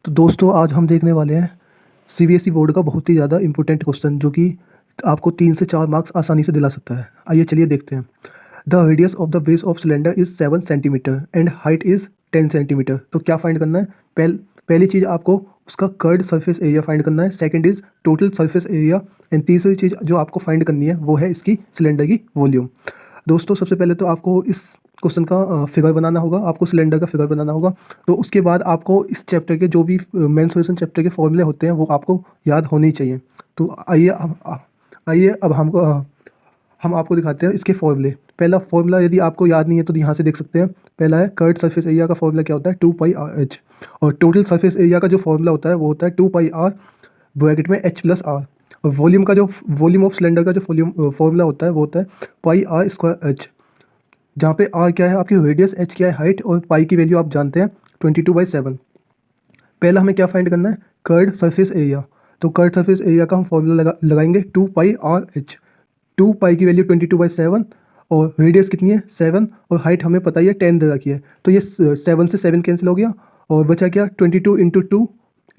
तो दोस्तों आज हम देखने वाले हैं सीबीएसई बोर्ड का बहुत ही ज़्यादा इंपॉर्टेंट क्वेश्चन जो कि आपको 3 से 4 मार्क्स आसानी से दिला सकता है। आइए चलिए देखते हैं। The radius of the base of cylinder is 7 centimetre and height is 10 centimetre. तो क्या फाइंड करना है? पहली चीज़ आपको उसका कर्ड सरफेस एरिया फाइंड करना है। Second is total surface area and तीसरी चीज़ जो आपको फाइंड करनी है वो है इसकी सिलेंडर की वॉल्यूम। दोस्तों सबसे पहले तो आपको इस क्वेश्चन का फिगर बनाना होगा, आपको सिलेंडर का फिगर बनाना होगा। तो उसके बाद आपको इस चैप्टर के जो भी मेन सॉल्यूशन चैप्टर के फॉर्मूले होते हैं वो आपको याद होने ही चाहिए। तो आइए अब हम आपको दिखाते हैं इसके फॉर्मूले। पहला फॉर्मूला यदि आपको याद नहीं है तो यहाँ से देख सकते हैं। पहला है कर्ड सरफेस एरिया का फॉर्मूला क्या होता है 2πr/h। और टोटल सरफेस एरिया का जो फॉर्मूला होता है वो होता है 2πr ब्रैकेट में h+r। और वॉल्यूम ऑफ सिलेंडर का जो फॉर्मूला होता है वो होता है πr²h, जहाँ पे r क्या है आपकी रेडियस, h क्या है हाइट और पाई की वैल्यू आप जानते हैं 22/7। पहला हमें क्या फाइंड करना है? Curved surface area. तो कर्ड सरफेस एरिया का हम फॉर्मूला लगाएंगे 2πr/h। 2 पाई की वैल्यू 22/7 और रेडियस कितनी है 7 और हाइट हमें पता ही है 10 दे रखी है। तो ये 7 से 7 कैंसिल हो गया और बचा क्या 22 इंटू 2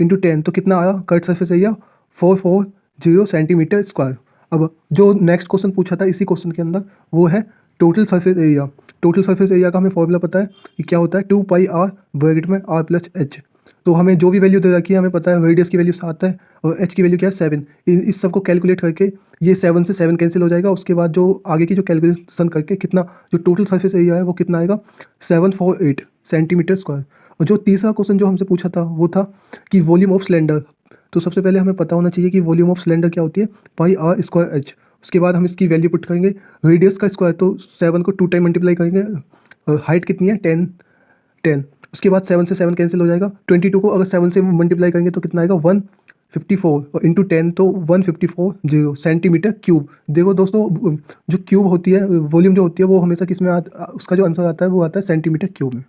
इंटू 10। तो कितना आया curved surface area 440 centimetre square. अब जो नेक्स्ट क्वेश्चन पूछा था इसी क्वेश्चन के अंदर वो है total surface area. Total surface area का हमें फॉर्मूला पता है कि क्या होता है 2πr ब्रैकेट में r+h। तो हमें जो भी वैल्यू दे रखी है हमें पता है रेडियस की वैल्यू 7 है और h की वैल्यू क्या है 7। इस सब को कैलकुलेट करके ये 7 से 7 कैंसिल हो जाएगा। उसके बाद जो आगे की जो कैलकुलेशन करके कितना जो टोटल सरफेस एरिया है वो कितना आएगा 748 सेंटीमीटर स्क्वायर। और जो तीसरा क्वेश्चन जो हमसे पूछा था वो था कि वॉल्यूम ऑफ सिलेंडर। तो सबसे पहले हमें पता होना चाहिए कि वॉल्यूम ऑफ सिलेंडर क्या होती है πr²h। उसके बाद हम इसकी वैल्यू पुट करेंगे रेडियस का स्क्वायर, तो 7 को 2 टाइम मल्टीप्लाई करेंगे और हाइट कितनी है 10। उसके बाद 7 से 7 कैंसिल हो जाएगा। 22 को अगर 7 से मल्टीप्लाई करेंगे तो कितना आएगा 154 और इंटू 10 तो 154 सेंटीमीटर क्यूब। देखो दोस्तों जो क्यूब होती है वॉल्यूम जो होती है वो हमेशा किस में उसका जो आंसर आता है वो आता है सेंटीमीटर क्यूब में।